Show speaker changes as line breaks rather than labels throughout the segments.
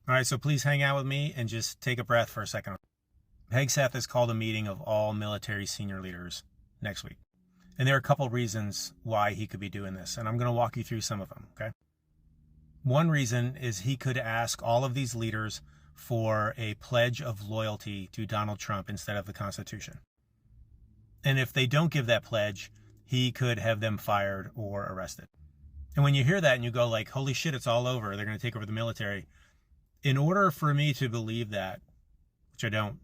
All right, so please hang out with me and just take a breath for a second. Hegseth has called a meeting of all military senior leaders next week. And there are a couple reasons why he could be doing this, and I'm going to walk you through some of them, okay? One reason is he could ask all of these leaders for a pledge of loyalty to Donald Trump instead of the Constitution. And if they don't give that pledge, he could have them fired or arrested. And when you hear that and you go like, holy shit, it's all over, they're going to take over the military. In order for me to believe that, which I don't,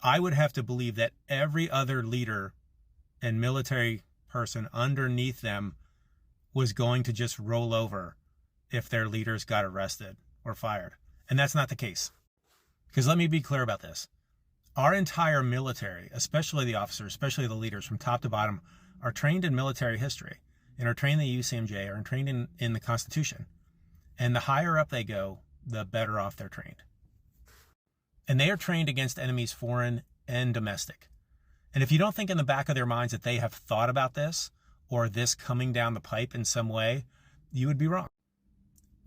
I would have to believe that every other leader and military person underneath them was going to just roll over if their leaders got arrested or fired. And that's not the case. Because let me be clear about this. Our entire military, especially the officers, especially the leaders from top to bottom, are trained in military history and are trained in the UCMJ, are trained in the Constitution. And the higher up they go, the better off they're trained. And they are trained against enemies foreign and domestic. And if you don't think in the back of their minds that they have thought about this or this coming down the pipe in some way, you would be wrong.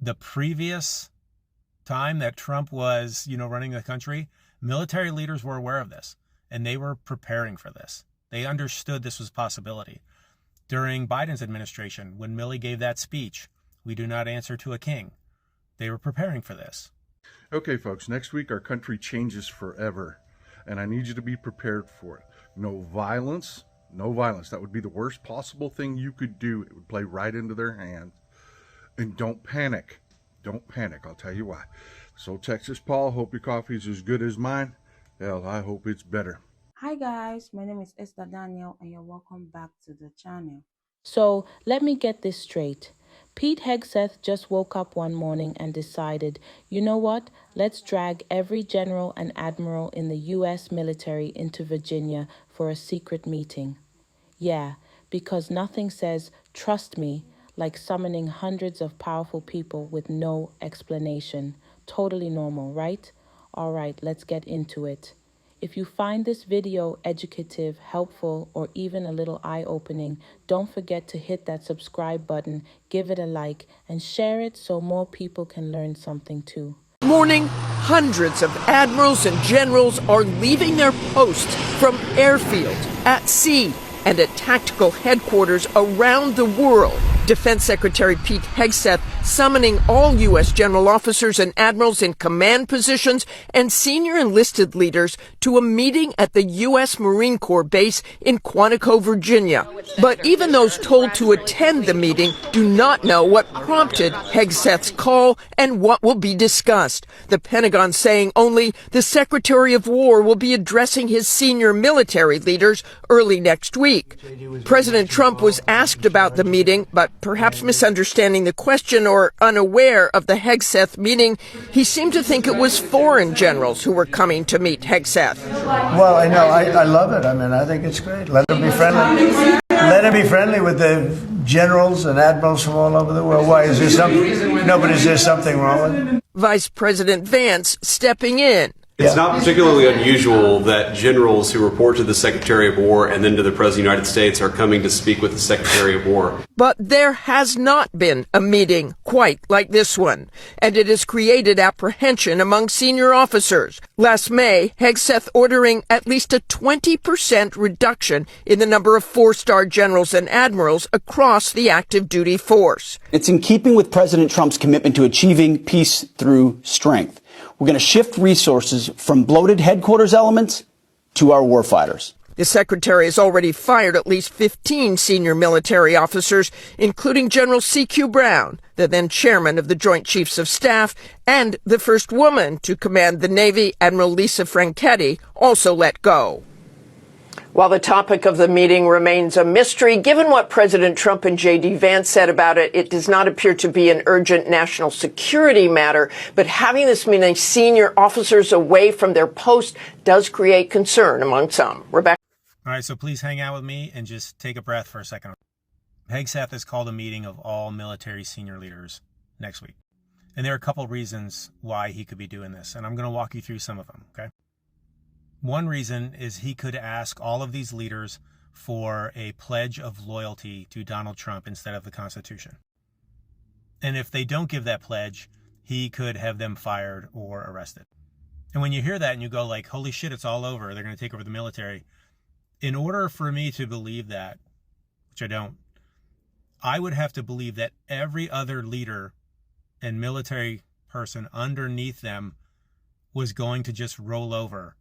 The previous time that Trump was, running the country, military leaders were aware of this and they were preparing for this. They understood this was a possibility. During Biden's administration, when Milley gave that speech, "We do not answer to a king," they were preparing for this.
Okay, folks, next week our country changes forever, and I need you to be prepared for it. No violence, no violence. That would be the worst possible thing you could do. It would play right into their hands. And don't panic. Don't panic. I'll tell you why. So, Texas Paul, hope your coffee's as good as mine. Hell, I hope it's better.
Hi guys, my name is Esther Daniel and you're welcome back to the channel.
So let me get this straight. Pete Hegseth just woke up one morning and decided, you know what? Let's drag every general and admiral in the U.S. military into Virginia for a secret meeting. Yeah, because nothing says, trust me, like summoning hundreds of powerful people with no explanation. Totally normal, right? All right, let's get into it. If you find this video educative, helpful, or even a little eye-opening, don't forget to hit that subscribe button, give it a like, and share it so more people can learn something too.
Morning, hundreds of admirals and generals are leaving their posts from airfields, at sea, and at tactical headquarters around the world. Defense Secretary Pete Hegseth summoning all U.S. general officers and admirals in command positions and senior enlisted leaders to a meeting at the U.S. Marine Corps base in Quantico, Virginia. But even those told to attend the meeting do not know what prompted Hegseth's call and what will be discussed. The Pentagon saying only the Secretary of War will be addressing his senior military leaders early next week. President Trump was asked about the meeting, but perhaps misunderstanding the question or unaware of the Hegseth meeting, he seemed to think it was foreign generals who were coming to meet Hegseth.
Well, I know. I love it. I mean, I think it's great. Let him be friendly. Let him be friendly with the generals and admirals from all over the world. Why? Is there something? No, but is there something wrong with it?
Vice President Vance stepping in.
It's not particularly unusual that generals who report to the Secretary of War and then to the President of the United States are coming to speak with the Secretary of War.
But there has not been a meeting quite like this one, and it has created apprehension among senior officers. Last May, Hegseth ordering at least a 20% reduction in the number of four-star generals and admirals across the active duty force.
It's in keeping with President Trump's commitment to achieving peace through strength. We're going to shift resources from bloated headquarters elements to our warfighters.
The secretary has already fired at least 15 senior military officers, including General C.Q. Brown, the then chairman of the Joint Chiefs of Staff, and the first woman to command the Navy, Admiral Lisa Franchetti, also let go. While the topic of the meeting remains a mystery, given what President Trump and J.D. Vance said about it, it does not appear to be an urgent national security matter. But having this many senior officers away from their post does create concern among some. Rebecca.
All right, so please hang out with me and just take a breath for a second. Hegseth has called a meeting of all military senior leaders next week. And there are a couple reasons why he could be doing this, and I'm going to walk you through some of them, okay? One reason is he could ask all of these leaders for a pledge of loyalty to Donald Trump instead of the Constitution. And if they don't give that pledge, he could have them fired or arrested. And when you hear that and you go like, holy shit, it's all over, they're going to take over the military. In order for me to believe that, which I don't, I would have to believe that every other leader and military person underneath them was going to just roll over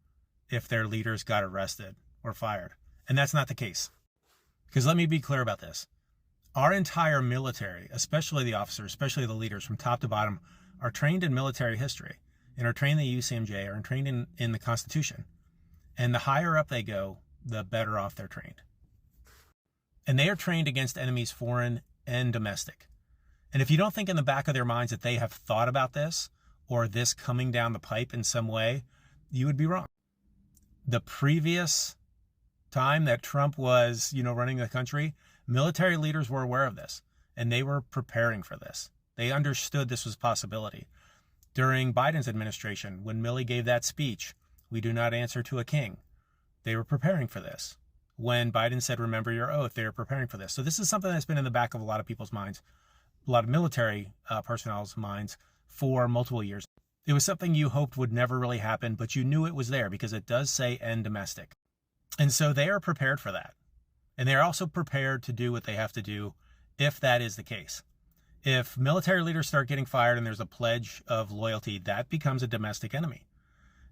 if their leaders got arrested or fired. And that's not the case. Because let me be clear about this. Our entire military, especially the officers, especially the leaders from top to bottom, are trained in military history and are trained in the UCMJ, are trained in the Constitution. And the higher up they go, the better off they're trained. And they are trained against enemies foreign and domestic. And if you don't think in the back of their minds that they have thought about this or this coming down the pipe in some way, you would be wrong. The previous time that Trump was, running the country, military leaders were aware of this and they were preparing for this. They understood this was a possibility. During Biden's administration, when Milley gave that speech, "We do not answer to a king," they were preparing for this. When Biden said, "Remember your oath," they were preparing for this. So this is something that's been in the back of a lot of people's minds, a lot of military personnel's minds for multiple years. It was something you hoped would never really happen, but you knew it was there because it does say "and domestic." And so they are prepared for that. And they're also prepared to do what they have to do if that is the case. If military leaders start getting fired and there's a pledge of loyalty, that becomes a domestic enemy.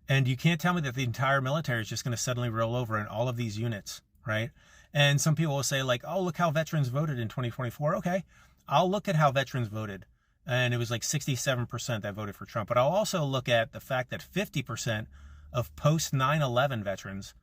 And you can't tell me that the entire military is just going to suddenly roll over in all of these units, right? And some people will say like, oh, look how veterans voted in 2024. Okay, I'll look at how veterans voted. And it was like 67% that voted for Trump. But I'll also look at the fact that 50% of post 9/11 veterans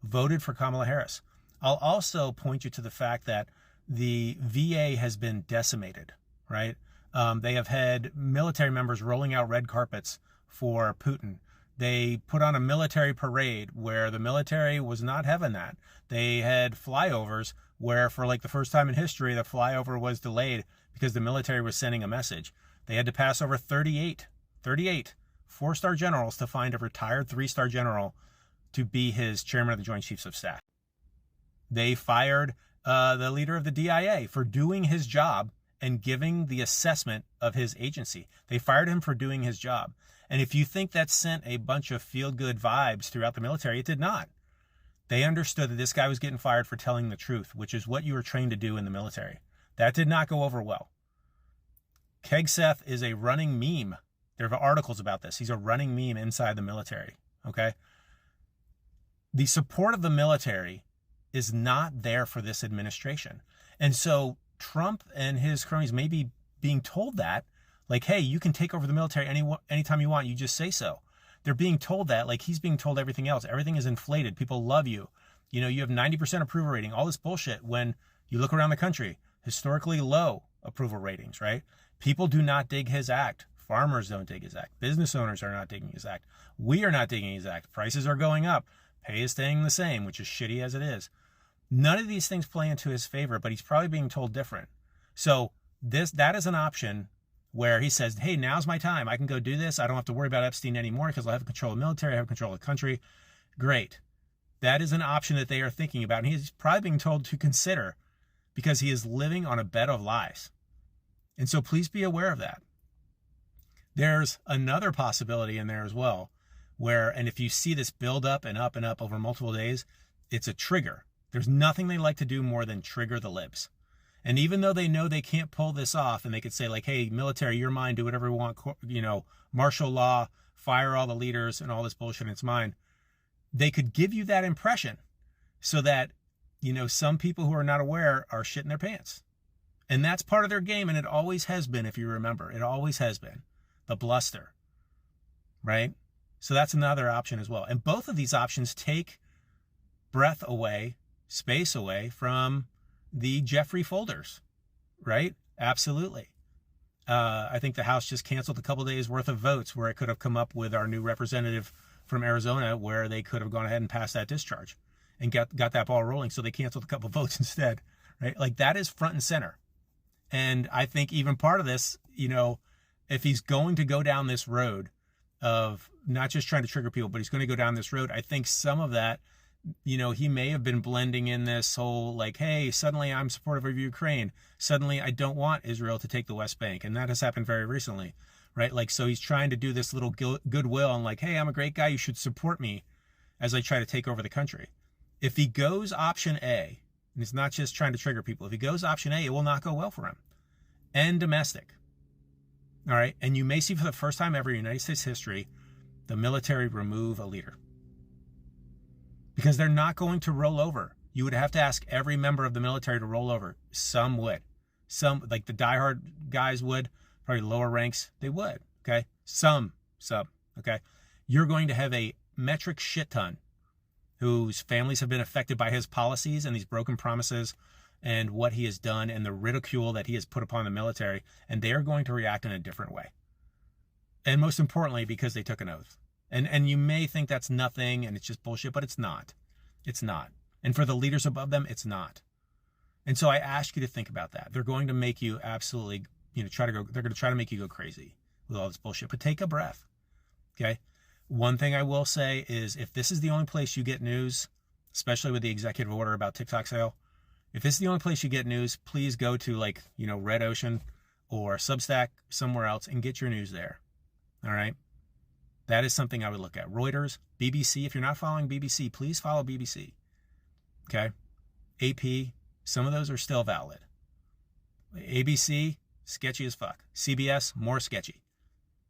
voted for Kamala Harris. I'll also point you to the fact that the VA has been decimated, right? They have had military members rolling out red carpets for Putin. They put on a military parade where the military was not having that. They had flyovers where for like the first time in history, the flyover was delayed because the military was sending a message. They had to pass over 38 4-star generals to find a retired 3-star general to be his chairman of the Joint Chiefs of Staff. They fired the leader of the DIA for doing his job and giving the assessment of his agency. They fired him for doing his job. And if you think that sent a bunch of feel-good vibes throughout the military, it did not. They understood that this guy was getting fired for telling the truth, which is what you were trained to do in the military. That did not go over well. Hegseth is a running meme. There are articles about this. He's a running meme inside the military, okay? The support of the military is not there for this administration. And so Trump and his cronies may be being told that, like, hey, you can take over the military anytime you want. You just say so. They're being told that, like he's being told everything else. Everything is inflated. People love you. You have 90% approval rating, all this bullshit. When you look around the country, historically low approval ratings, right? People do not dig his act. Farmers don't dig his act. Business owners are not digging his act. We are not digging his act. Prices are going up. Pay is staying the same, which is shitty as it is. None of these things play into his favor, but he's probably being told different. So that is an option where he says, hey, now's my time. I can go do this. I don't have to worry about Epstein anymore because I'll have control of the military. I have control of the country. Great. That is an option that they are thinking about. And he's probably being told to consider because he is living on a bed of lies. And so please be aware of that. There's another possibility in there as well where, and if you see this build up and up over multiple days, it's a trigger. There's nothing they like to do more than trigger the libs. And even though they know they can't pull this off and they could say like, hey, military, you're mine, do whatever you want, martial law, fire all the leaders and all this bullshit, it's mine. They could give you that impression so that, some people who are not aware are shitting their pants. And that's part of their game. And it always has been, if you remember, it always has been the bluster, right? So that's another option as well. And both of these options take breath away, space away from the Jeffrey folders, right? Absolutely. I think the House just canceled a couple days worth of votes where it could have come up with our new representative from Arizona where they could have gone ahead and passed that discharge and got that ball rolling. So they canceled a couple votes instead, right? Like that is front and center. And I think even part of this, if he's going to go down this road of not just trying to trigger people, but he's going to go down this road, I think some of that, he may have been blending in this whole like, hey, suddenly I'm supportive of Ukraine. Suddenly I don't want Israel to take the West Bank. And that has happened very recently, right? Like, so he's trying to do this little goodwill and like, hey, I'm a great guy. You should support me as I try to take over the country. If he goes option A, and it's not just trying to trigger people, if he goes option A, it will not go well for him. And domestic. All right. And you may see for the first time ever in United States history, the military remove a leader. Because they're not going to roll over. You would have to ask every member of the military to roll over. Some would. Some, like the diehard guys would, probably lower ranks, they would. Okay. Some. Okay. You're going to have a metric shit ton whose families have been affected by his policies and these broken promises and what he has done and the ridicule that he has put upon the military. And they are going to react in a different way. And most importantly, because they took an oath. And you may think that's nothing and it's just bullshit, but it's not. It's not. And for the leaders above them, it's not. And so I ask you to think about that. They're going to make you absolutely, they're going to try to make you go crazy with all this bullshit, but take a breath. Okay. One thing I will say is if this is the only place you get news, especially with the executive order about TikTok sale, if this is the only place you get news, please go to like, Red Ocean or Substack, somewhere else, and get your news there. All right. That is something I would look at. Reuters, BBC. If you're not following BBC, please follow BBC. Okay. AP, some of those are still valid. ABC, sketchy as fuck. CBS, more sketchy.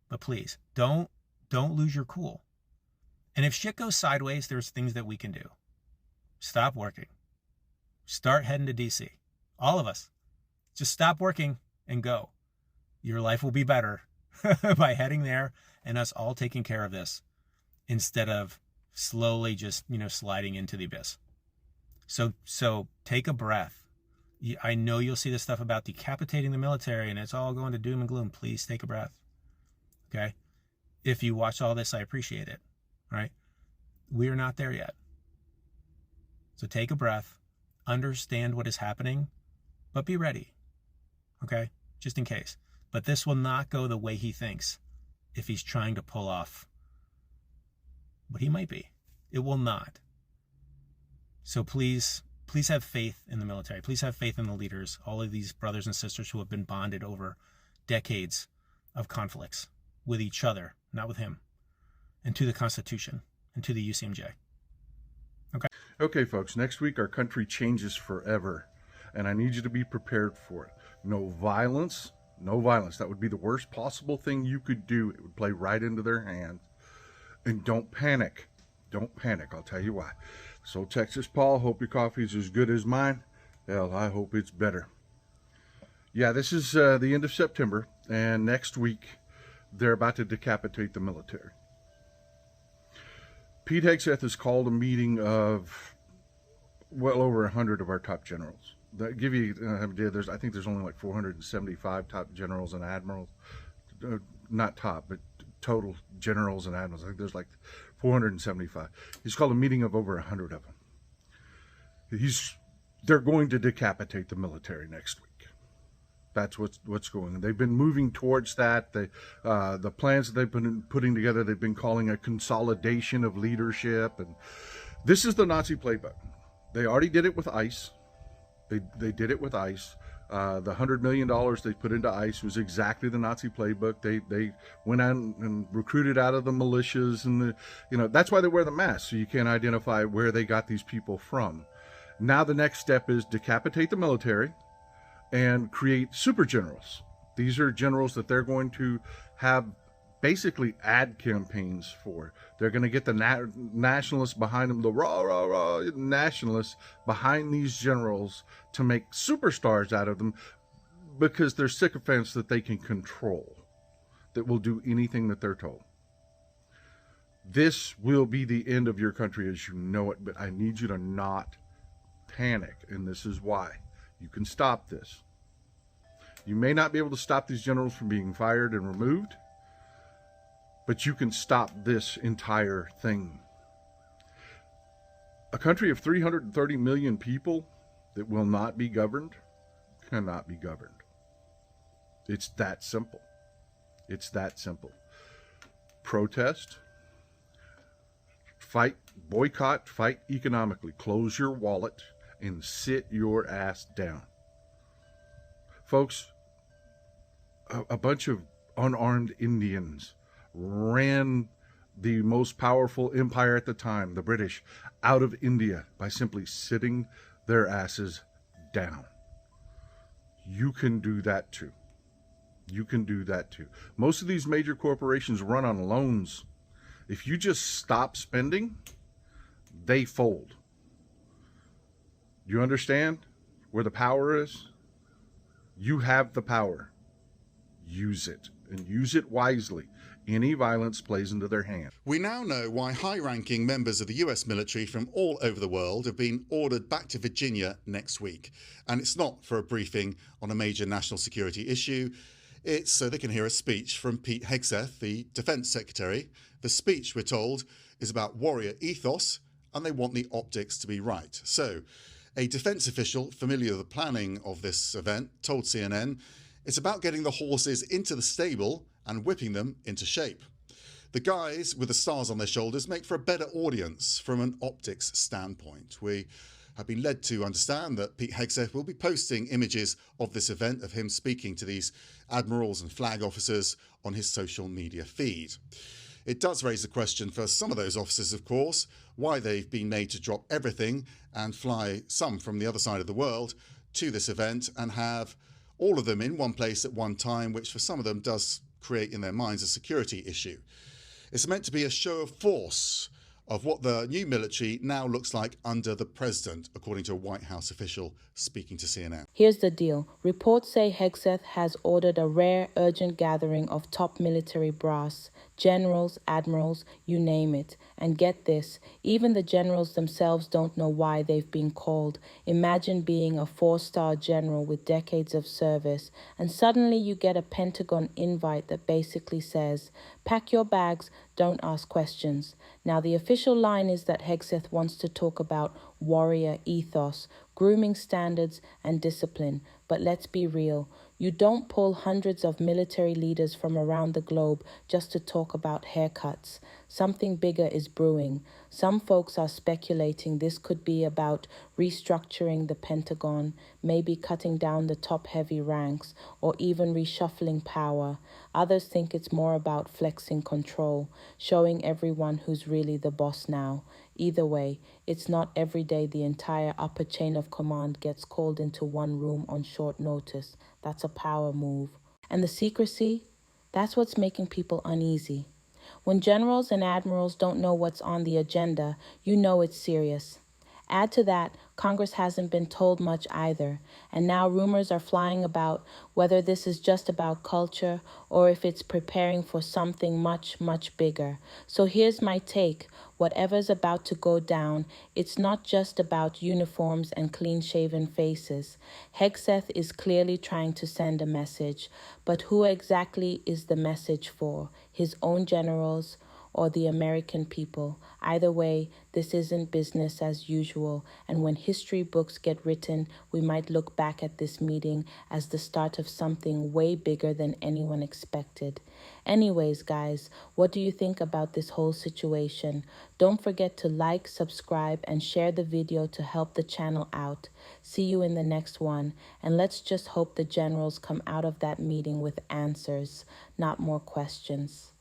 But please, don't lose your cool. And if shit goes sideways, there's things that we can do. Stop working. Start heading to DC. All of us. Just stop working and go. Your life will be better by heading there and us all taking care of this instead of slowly just, sliding into the abyss. So take a breath. I know you'll see this stuff about decapitating the military and it's all going to doom and gloom. Please take a breath. Okay. If you watch all this, I appreciate it. All right. We are not there yet. So take a breath, understand what is happening, but be ready. Okay. Just in case. But this will not go the way he thinks if he's trying to pull off what he might be. It will not. So please have faith in the military. Please have faith in the leaders, all of these brothers and sisters who have been bonded over decades of conflicts with each other, not with him, and to the Constitution and to the UCMJ.
Okay, folks, next week our country changes forever, and I need you to be prepared for it. No violence. No violence. That would be the worst possible thing you could do. It would play right into their hands. And don't panic. Don't panic. I'll tell you why. So, Texas Paul, hope your coffee's as good as mine. Hell, I hope it's better. Yeah, this is the end of September, and next week they're about to decapitate the military. Pete Hegseth has called a meeting of well over 100 of our top generals. That give you an idea. I think there's only like 475 top generals and admirals, not top, but total generals and admirals. I think there's like 475. He's called a meeting of over 100 of them. They're going to decapitate the military next week. That's what's going on. They've been moving towards that. The plans that they've been putting together, they've been calling a consolidation of leadership, and this is the Nazi playbook. They already did it with ICE. They did it with ICE. The $100 million they put into ICE was exactly the Nazi playbook. They went out and recruited out of the militias, and that's why they wear the mask, so you can't identify where they got these people from. Now the next step is decapitate the military and create super generals. These are generals that they're going to have basically ad campaigns for. They're going to get the nationalists behind them, the rah nationalists behind these generals to make superstars out of them because they're sycophants that they can control, that will do anything that they're told. This will be the end of your country as you know it, but I need you to not panic, and this is why. You can stop this. You may not be able to stop these generals from being fired and removed, but you can stop this entire thing. A country of 330 million people that will not be governed cannot be governed. It's that simple. It's that simple. Protest, fight, boycott, fight economically. Close your wallet and sit your ass down. Folks, a bunch of unarmed Indians ran the most powerful empire at the time, the British, out of India by simply sitting their asses down. You can do that too. You can do that too. Most of these major corporations run on loans. If you just stop spending, they fold. You understand where the power is? You have the power. Use it, and use it wisely. Any violence plays into their hand.
We now know why high-ranking members of the US military from all over the world have been ordered back to Virginia next week. And it's not for a briefing on a major national security issue. It's so they can hear a speech from Pete Hegseth, the Defense Secretary. The speech, we're told, is about warrior ethos, and they want the optics to be right. So, a defense official familiar with the planning of this event told CNN it's about getting the horses into the stable and whipping them into shape. The guys with the stars on their shoulders make for a better audience from an optics standpoint. We have been led to understand that Pete Hegseth will be posting images of this event, of him speaking to these admirals and flag officers on his social media feed. It does raise the question for some of those officers, of course, why they've been made to drop everything and fly, some from the other side of the world, to this event and have all of them in one place at one time, which for some of them does create in their minds a security issue. It's meant to be a show of force of what the new military now looks like under the president, according to a White House official speaking to CNN.
Here's the deal. Reports say Hegseth has ordered a rare, urgent gathering of top military brass, generals, admirals, you name it. And get this, even the generals themselves don't know why they've been called. Imagine being a 4-star general with decades of service, and suddenly you get a Pentagon invite that basically says, pack your bags, don't ask questions. Now, the official line is that Hegseth wants to talk about warrior ethos, grooming standards, and discipline. But let's be real. You don't pull hundreds of military leaders from around the globe just to talk about haircuts. Something bigger is brewing. Some folks are speculating this could be about restructuring the Pentagon, maybe cutting down the top-heavy ranks, or even reshuffling power. Others think it's more about flexing control, showing everyone who's really the boss now. Either way, it's not every day the entire upper chain of command gets called into one room on short notice. That's a power move. And the secrecy? That's what's making people uneasy. When generals and admirals don't know what's on the agenda, you know it's serious. Add to that, Congress hasn't been told much either, and now rumors are flying about whether this is just about culture or if it's preparing for something much, much bigger. So here's my take. Whatever's about to go down, it's not just about uniforms and clean-shaven faces. Hegseth is clearly trying to send a message, but who exactly is the message for? His own generals or the American people? Either way, this isn't business as usual, and when history books get written, we might look back at this meeting as the start of something way bigger than anyone expected. Anyways, guys, what do you think about this whole situation? Don't forget to like, subscribe, and share the video to help the channel out. See you in the next one, and let's just hope the generals come out of that meeting with answers, not more questions.